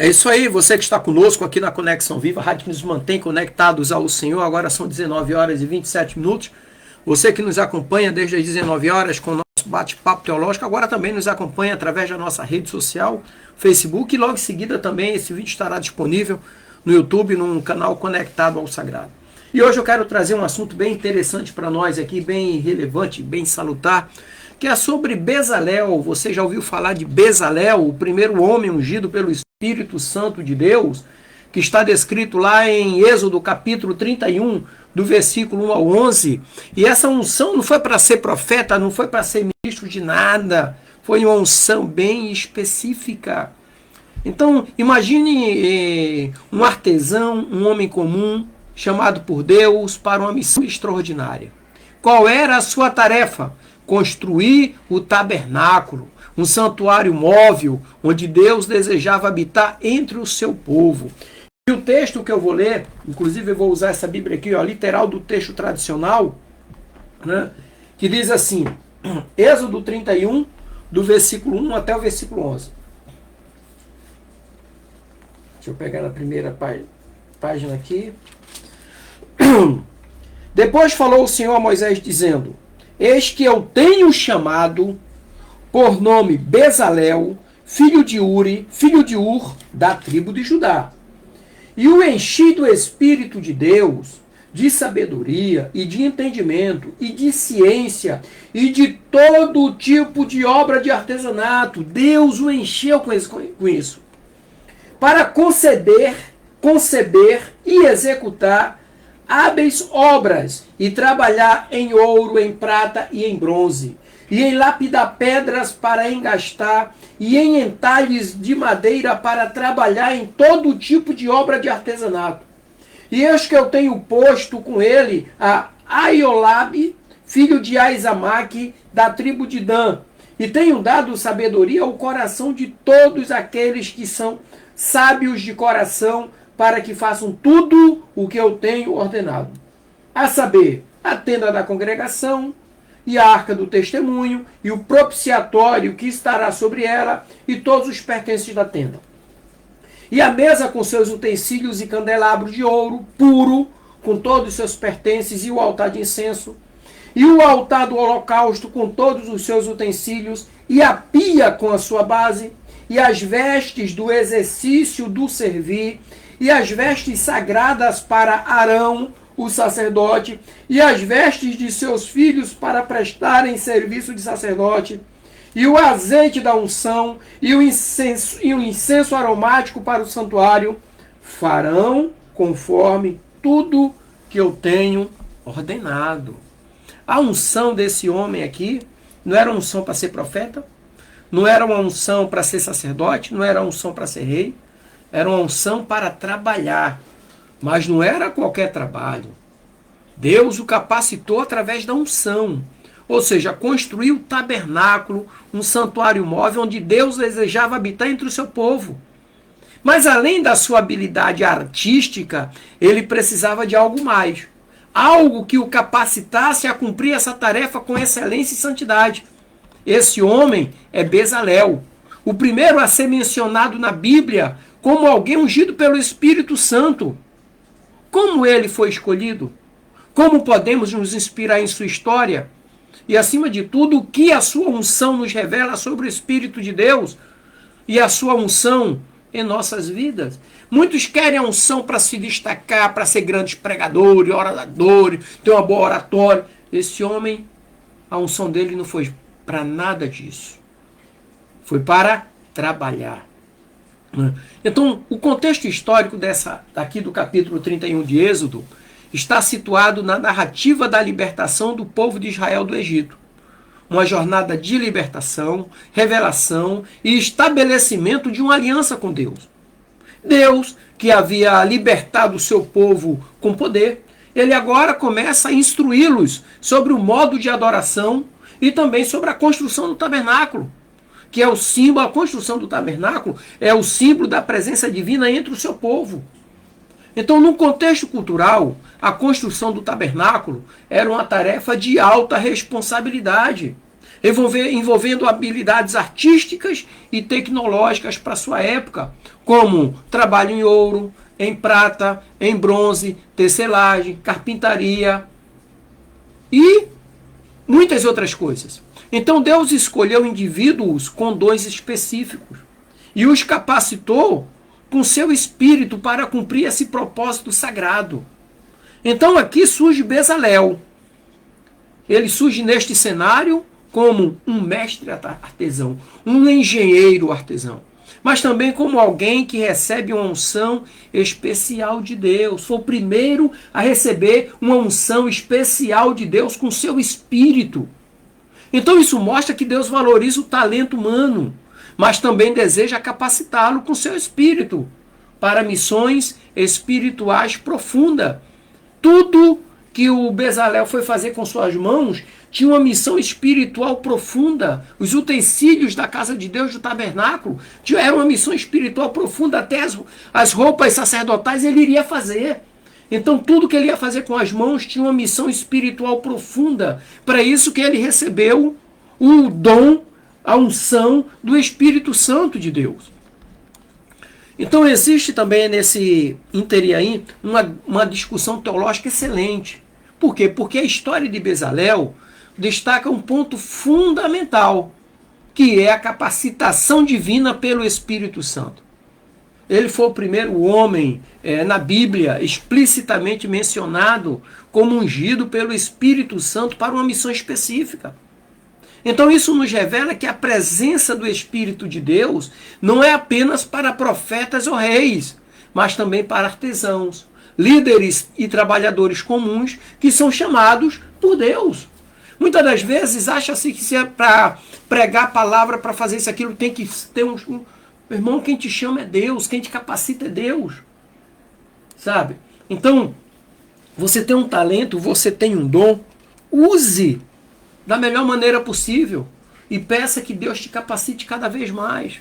É isso aí, você que está conosco aqui na Conexão Viva, a rádio que nos mantém conectados ao Senhor. Agora são 19 horas e 27 minutos. Você que nos acompanha desde as 19 horas com o nosso bate-papo teológico, agora também nos acompanha através da nossa rede social, Facebook, e logo em seguida também esse vídeo estará disponível no YouTube, num canal conectado ao Sagrado. E hoje eu quero trazer um assunto bem interessante para nós aqui, bem relevante, bem salutar, que é sobre Bezalel. Você já ouviu falar de Bezalel, o primeiro homem ungido pelo Espírito Santo de Deus, que está descrito lá em Êxodo capítulo 31, do versículo 1 ao 11. E essa unção não foi para ser profeta, não foi para ser ministro de nada, foi uma unção bem específica. Então, imagine um artesão, um homem comum, chamado por Deus para uma missão extraordinária. Qual era a sua tarefa? Construir o tabernáculo, um santuário móvel, onde Deus desejava habitar entre o seu povo. E o texto que eu vou ler, inclusive eu vou usar essa Bíblia aqui, ó, literal do texto tradicional, né, que diz assim, Êxodo 31, do versículo 1 até o versículo 11. Deixa eu pegar na primeira página aqui. Depois falou o Senhor a Moisés, dizendo: Eis que eu tenho chamado por nome Bezalel, filho de Uri, filho de Ur, da tribo de Judá. E o enchi do Espírito de Deus, de sabedoria e de entendimento e de ciência e de todo tipo de obra de artesanato. Deus o encheu com isso. Para conceber e executar hábeis obras e trabalhar em ouro, em prata e em bronze, e em lapidar pedras para engastar, e em entalhes de madeira para trabalhar em todo tipo de obra de artesanato. E eis que eu tenho posto com ele a Aiolabe, filho de Aizamaque, da tribo de Dan, e tenho dado sabedoria ao coração de todos aqueles que são sábios de coração, para que façam tudo o que eu tenho ordenado. A saber, a tenda da congregação, e a arca do testemunho, e o propiciatório que estará sobre ela, e todos os pertences da tenda. E a mesa com seus utensílios e candelabros de ouro puro, com todos os seus pertences, e o altar de incenso, e o altar do holocausto com todos os seus utensílios, e a pia com a sua base, e as vestes do exercício do servir, e as vestes sagradas para Arão, o sacerdote, e as vestes de seus filhos para prestarem serviço de sacerdote, e o azeite da unção, e o incenso aromático para o santuário, farão conforme tudo que eu tenho ordenado. A unção desse homem aqui não era uma unção para ser profeta, não era uma unção para ser sacerdote, não era uma unção para ser rei, era uma unção para trabalhar, mas não era qualquer trabalho. Deus o capacitou através da unção, ou seja, construiu o tabernáculo, um santuário móvel onde Deus desejava habitar entre o seu povo. Mas além da sua habilidade artística, ele precisava de algo mais. Algo que o capacitasse a cumprir essa tarefa com excelência e santidade. Esse homem é Bezalel, o primeiro a ser mencionado na Bíblia como alguém ungido pelo Espírito Santo. Como ele foi escolhido? Como podemos nos inspirar em sua história? E, acima de tudo, o que a sua unção nos revela sobre o Espírito de Deus e a sua unção em nossas vidas? Muitos querem a unção para se destacar, para ser grandes pregadores, oradores, ter uma boa oratória. Esse homem, a unção dele não foi para nada disso. Foi para trabalhar. Então, o contexto histórico daqui do capítulo 31 de Êxodo está situado na narrativa da libertação do povo de Israel do Egito. Uma jornada de libertação, revelação e estabelecimento de uma aliança com Deus. Deus, que havia libertado o seu povo com poder, ele agora começa a instruí-los sobre o modo de adoração e também sobre a construção do tabernáculo, que é o símbolo, a construção do tabernáculo é o símbolo da presença divina entre o seu povo. Então, no contexto cultural, a construção do tabernáculo era uma tarefa de alta responsabilidade. envolvendo habilidades artísticas e tecnológicas para sua época, como trabalho em ouro, em prata, em bronze, tecelagem, carpintaria e muitas outras coisas. Então Deus escolheu indivíduos com dons específicos e os capacitou com seu espírito para cumprir esse propósito sagrado. Então aqui surge Bezalel. Ele surge neste cenário como um mestre artesão, um engenheiro artesão, mas também como alguém que recebe uma unção especial de Deus. Foi o primeiro a receber uma unção especial de Deus com seu espírito. Então isso mostra que Deus valoriza o talento humano, mas também deseja capacitá-lo com seu espírito para missões espirituais profundas. Tudo que o Bezalel foi fazer com suas mãos tinha uma missão espiritual profunda. Os utensílios da casa de Deus, do tabernáculo, era uma missão espiritual profunda. Até as roupas sacerdotais ele iria fazer. Então tudo que ele ia fazer com as mãos tinha uma missão espiritual profunda. Para isso que ele recebeu o dom, a unção do Espírito Santo de Deus. Então existe também nesse ínterim aí uma discussão teológica excelente. Por quê? Porque a história de Bezalel destaca um ponto fundamental, que é a capacitação divina pelo Espírito Santo. Ele foi o primeiro homem na Bíblia explicitamente mencionado como ungido pelo Espírito Santo para uma missão específica. Então isso nos revela que a presença do Espírito de Deus não é apenas para profetas ou reis, mas também para artesãos, líderes e trabalhadores comuns que são chamados por Deus. Muitas das vezes acha-se que se é para pregar a palavra, para fazer isso, aquilo, tem que ter um... Meu irmão, quem te chama é Deus, quem te capacita é Deus. Sabe? Então, você tem um talento, você tem um dom, use da melhor maneira possível e peça que Deus te capacite cada vez mais.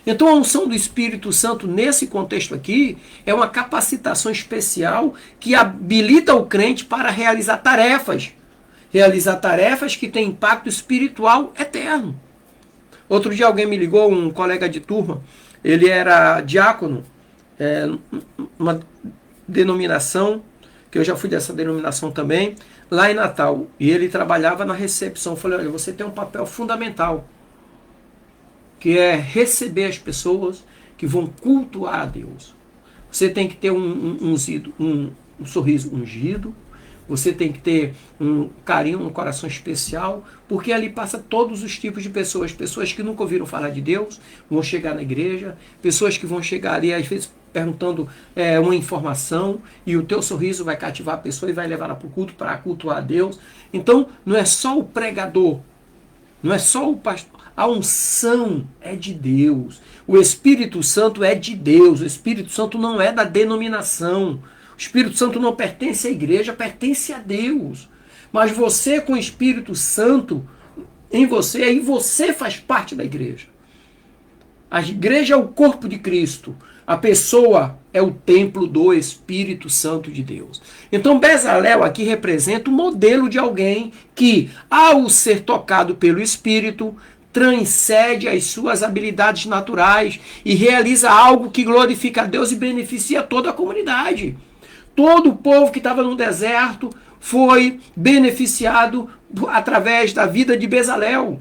Então a unção do Espírito Santo nesse contexto aqui é uma capacitação especial que habilita o crente para realizar tarefas que têm impacto espiritual eterno. Outro dia alguém me ligou, um colega de turma, ele era diácono, uma denominação, que eu já fui dessa denominação também, lá em Natal, e ele trabalhava na recepção. Eu falei, olha, você tem um papel fundamental, que é receber as pessoas que vão cultuar a Deus. Você tem que ter um sorriso ungido, você tem que ter um carinho, um coração especial, porque ali passa todos os tipos de pessoas. Pessoas que nunca ouviram falar de Deus, vão chegar na igreja, pessoas que vão chegar ali, às vezes, perguntando uma informação, e o teu sorriso vai cativar a pessoa e vai levar ela para o culto, para cultuar a Deus. Então, não é só o pregador, não é só o pastor. A unção é de Deus. O Espírito Santo é de Deus. O Espírito Santo não é da denominação. O Espírito Santo não pertence à igreja, pertence a Deus. Mas você com o Espírito Santo em você, aí você faz parte da igreja. A igreja é o corpo de Cristo. A pessoa é o templo do Espírito Santo de Deus. Então Bezalel aqui representa o modelo de alguém que, ao ser tocado pelo Espírito, transcende as suas habilidades naturais e realiza algo que glorifica a Deus e beneficia toda a comunidade. Todo o povo que estava no deserto foi beneficiado através da vida de Bezalel.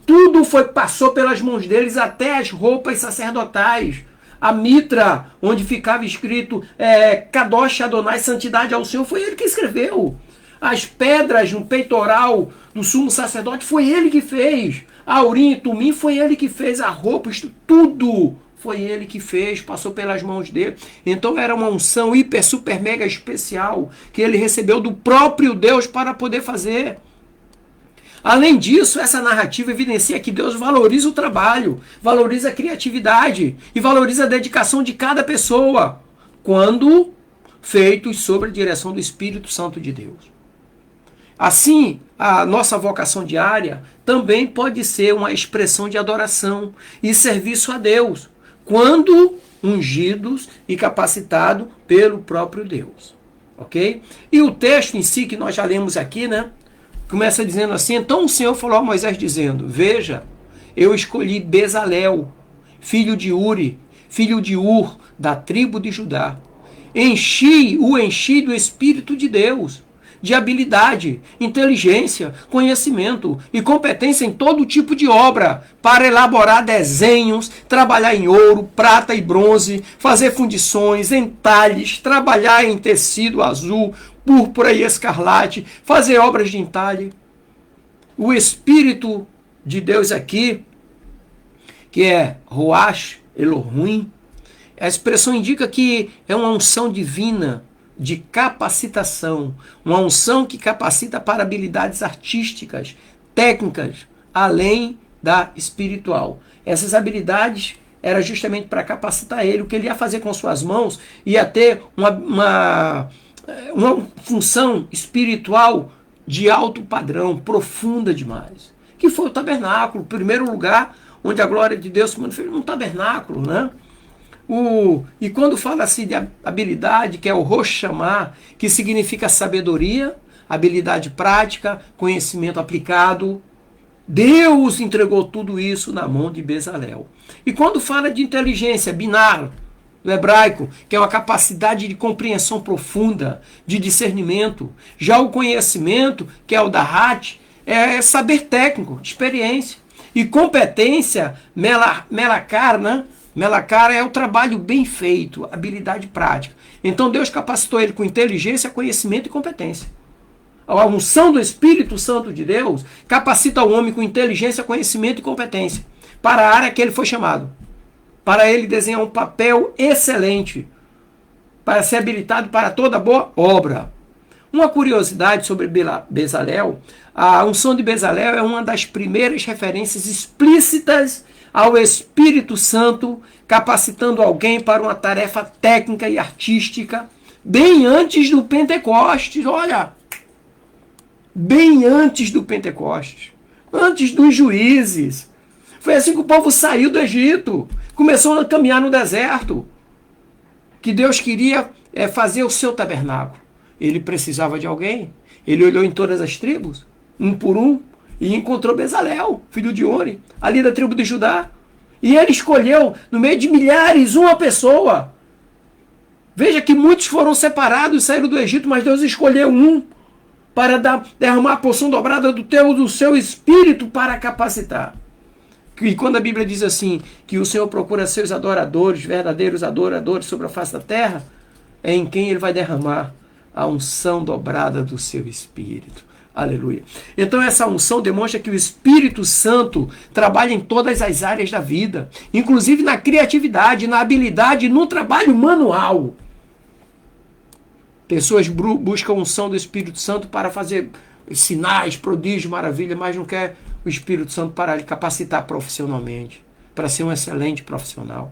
Tudo passou pelas mãos deles, até as roupas sacerdotais. A mitra, onde ficava escrito Kadosh Adonai, santidade ao Senhor, foi ele que escreveu. As pedras no peitoral do sumo sacerdote foi ele que fez. A Urim e Tumim foi ele que fez. A roupa, tudo foi ele que fez, passou pelas mãos dele. Então era uma unção hiper, super, mega especial que ele recebeu do próprio Deus para poder fazer. Além disso, essa narrativa evidencia que Deus valoriza o trabalho, valoriza a criatividade e valoriza a dedicação de cada pessoa, quando feitos sob a direção do Espírito Santo de Deus. Assim, a nossa vocação diária também pode ser uma expressão de adoração e serviço a Deus, quando ungidos e capacitados pelo próprio Deus. Ok? E o texto em si, que nós já lemos aqui, né? Começa dizendo assim: então o Senhor falou a Moisés dizendo: veja, eu escolhi Bezalel, filho de Uri, filho de Ur, da tribo de Judá. O enchi do Espírito de Deus, de habilidade, inteligência, conhecimento e competência em todo tipo de obra, para elaborar desenhos, trabalhar em ouro, prata e bronze, fazer fundições, entalhes, trabalhar em tecido azul, púrpura e escarlate, fazer obras de entalhe. O Espírito de Deus aqui, que é Roash Elohim, a expressão indica que é uma unção divina de capacitação, uma unção que capacita para habilidades artísticas, técnicas, além da espiritual. Essas habilidades eram justamente para capacitar ele. O que ele ia fazer com suas mãos ia ter uma função espiritual de alto padrão, profunda demais, que foi o tabernáculo, o primeiro lugar onde a glória de Deus se manifestou, num tabernáculo, né? E quando fala-se de habilidade, que é o Roshamá, que significa sabedoria, habilidade prática, conhecimento aplicado, Deus entregou tudo isso na mão de Bezalel. E quando fala de inteligência, binar, do hebraico, que é uma capacidade de compreensão profunda, de discernimento, já o conhecimento, que é o dahat, é saber técnico, experiência. E competência, melakar, né? Melakar é o trabalho bem feito, habilidade prática. Então Deus capacitou ele com inteligência, conhecimento e competência. A unção do Espírito Santo de Deus capacita o homem com inteligência, conhecimento e competência para a área que ele foi chamado. Para ele desenhar um papel excelente, para ser habilitado para toda boa obra. Uma curiosidade sobre Bezalel: a unção de Bezalel é uma das primeiras referências explícitas ao Espírito Santo capacitando alguém para uma tarefa técnica e artística, bem antes do Pentecostes. Olha, bem antes do Pentecostes, antes dos juízes. Foi assim que o povo saiu do Egito, começou a caminhar no deserto, que Deus queria fazer o seu tabernáculo. Ele precisava de alguém, ele olhou em todas as tribos, um por um, e encontrou Bezalel, filho de Uri, ali da tribo de Judá. E ele escolheu, no meio de milhares, uma pessoa. Veja que muitos foram separados e saíram do Egito, mas Deus escolheu um para derramar a porção dobrada do seu espírito para capacitar. E quando a Bíblia diz assim, que o Senhor procura seus adoradores, verdadeiros adoradores sobre a face da terra, é em quem ele vai derramar a unção dobrada do seu espírito. Aleluia. Então essa unção demonstra que o Espírito Santo trabalha em todas as áreas da vida, inclusive na criatividade, na habilidade, no trabalho manual. Pessoas buscam a unção do Espírito Santo para fazer sinais, prodígios, maravilha, mas não quer o Espírito Santo para lhe capacitar profissionalmente, para ser um excelente profissional.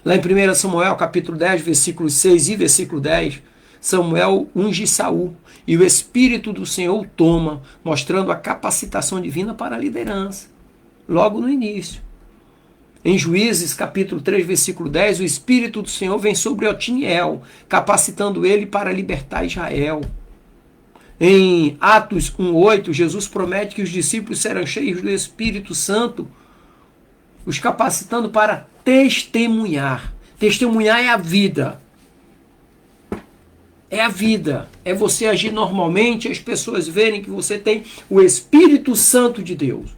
Lá em 1 Samuel, capítulo 10, versículos 6 e versículo 10, Samuel unge Saul e o Espírito do Senhor o toma, mostrando a capacitação divina para a liderança, logo no início. Em Juízes, capítulo 3, versículo 10, o Espírito do Senhor vem sobre Otiniel, capacitando ele para libertar Israel. Em Atos 1,8, Jesus promete que os discípulos serão cheios do Espírito Santo, os capacitando para testemunhar. Testemunhar é a vida. É a vida. É você agir normalmente, as pessoas verem que você tem o Espírito Santo de Deus.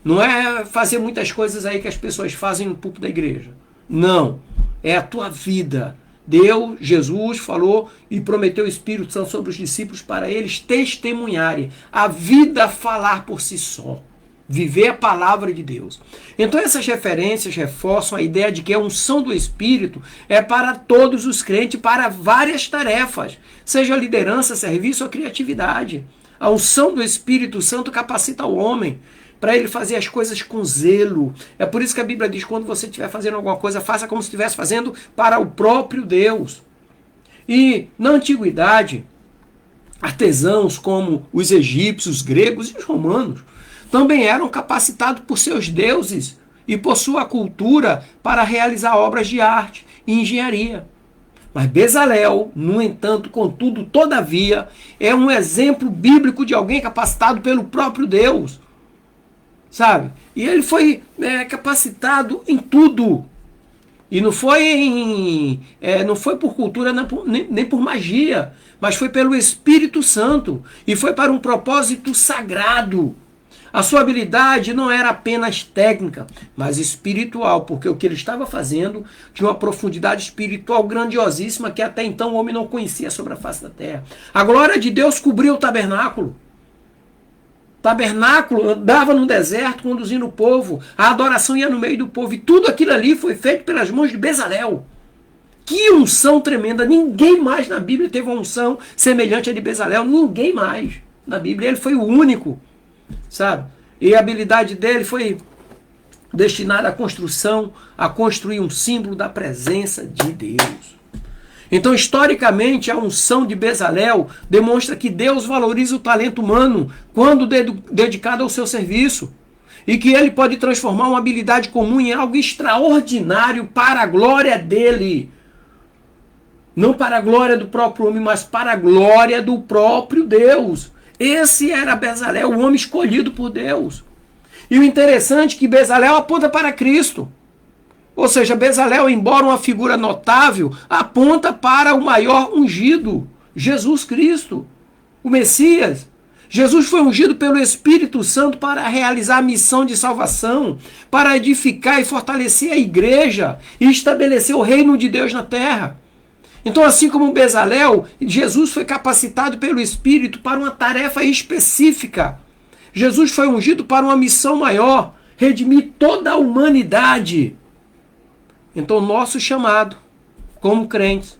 Não é fazer muitas coisas aí que as pessoas fazem no púlpito da igreja. Não. É a tua vida. Deus, Jesus falou e prometeu o Espírito Santo sobre os discípulos para eles testemunharem. A vida falar por si só. Viver a palavra de Deus. Então essas referências reforçam a ideia de que a unção do Espírito é para todos os crentes, para várias tarefas, seja liderança, serviço ou criatividade. A unção do Espírito Santo capacita o homem para ele fazer as coisas com zelo. É por isso que a Bíblia diz, quando você estiver fazendo alguma coisa, faça como se estivesse fazendo para o próprio Deus. E na antiguidade, artesãos como os egípcios, os gregos e os romanos também eram capacitados por seus deuses e por sua cultura para realizar obras de arte e engenharia. Mas Bezalel, no entanto, contudo, todavia, é um exemplo bíblico de alguém capacitado pelo próprio Deus. Sabe? E ele foi capacitado em tudo. E não foi, não foi por cultura nem por magia, mas foi pelo Espírito Santo. E foi para um propósito sagrado. A sua habilidade não era apenas técnica, mas espiritual, porque o que ele estava fazendo tinha uma profundidade espiritual grandiosíssima que até então o homem não conhecia sobre a face da terra. A glória de Deus cobriu o tabernáculo. O tabernáculo andava no deserto conduzindo o povo. A adoração ia no meio do povo. E tudo aquilo ali foi feito pelas mãos de Bezalel. Que unção tremenda. Ninguém mais na Bíblia teve uma unção semelhante à de Bezalel. Ninguém mais na Bíblia. Ele foi o único. Sabe? E a habilidade dele foi destinada à construção, a construir um símbolo da presença de Deus. Então, historicamente, a unção de Bezalel demonstra que Deus valoriza o talento humano quando dedicado ao seu serviço. E que ele pode transformar uma habilidade comum em algo extraordinário para a glória dele. Não para a glória do próprio homem, mas para a glória do próprio Deus. Esse era Bezalel, o homem escolhido por Deus. E o interessante é que Bezalel aponta para Cristo. Ou seja, Bezalel, embora uma figura notável, aponta para o maior ungido, Jesus Cristo, o Messias. Jesus foi ungido pelo Espírito Santo para realizar a missão de salvação, para edificar e fortalecer a igreja e estabelecer o reino de Deus na terra. Então, assim como Bezalel, Jesus foi capacitado pelo Espírito para uma tarefa específica. Jesus foi ungido para uma missão maior, redimir toda a humanidade. Então, nosso chamado, como crentes,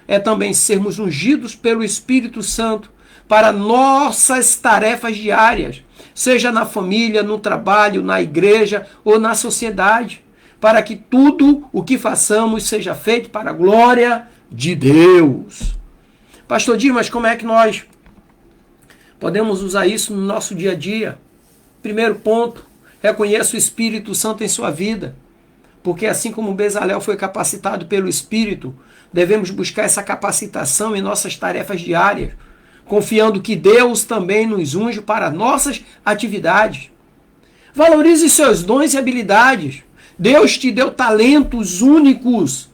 é também sermos ungidos pelo Espírito Santo para nossas tarefas diárias, seja na família, no trabalho, na igreja ou na sociedade, para que tudo o que façamos seja feito para a glória de Deus. Pastor Dir, mas como é que nós podemos usar isso no nosso dia a dia? Primeiro ponto, reconheça o Espírito Santo em sua vida. Porque assim como Bezalel foi capacitado pelo Espírito, devemos buscar essa capacitação em nossas tarefas diárias, confiando que Deus também nos unge para nossas atividades. Valorize seus dons e habilidades. Deus te deu talentos únicos.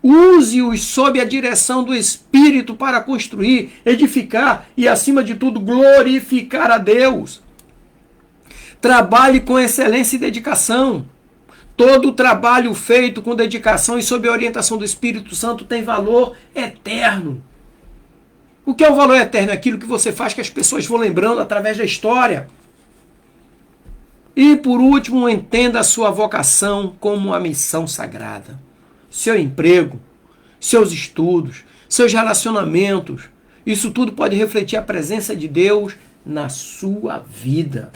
Use-os sob a direção do Espírito para construir, edificar e, acima de tudo, glorificar a Deus. Trabalhe com excelência e dedicação. Todo trabalho feito com dedicação e sob a orientação do Espírito Santo tem valor eterno. O que é o valor eterno? É aquilo que você faz que as pessoas vão lembrando através da história. E por último, entenda a sua vocação como uma missão sagrada. Seu emprego, seus estudos, seus relacionamentos, isso tudo pode refletir a presença de Deus na sua vida.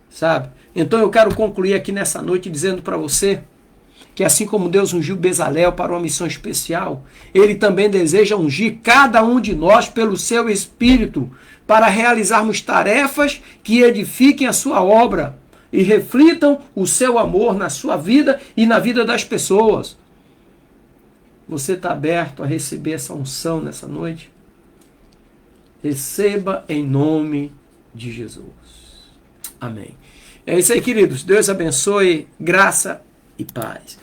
Sabe? Então eu quero concluir aqui nessa noite dizendo para você que assim como Deus ungiu Bezalel para uma missão especial, Ele também deseja ungir cada um de nós pelo seu Espírito para realizarmos tarefas que edifiquem a sua obra e reflitam o seu amor na sua vida e na vida das pessoas. Você está aberto a receber essa unção nessa noite? Receba em nome de Jesus. Amém. É isso aí, queridos. Deus abençoe, graça e paz.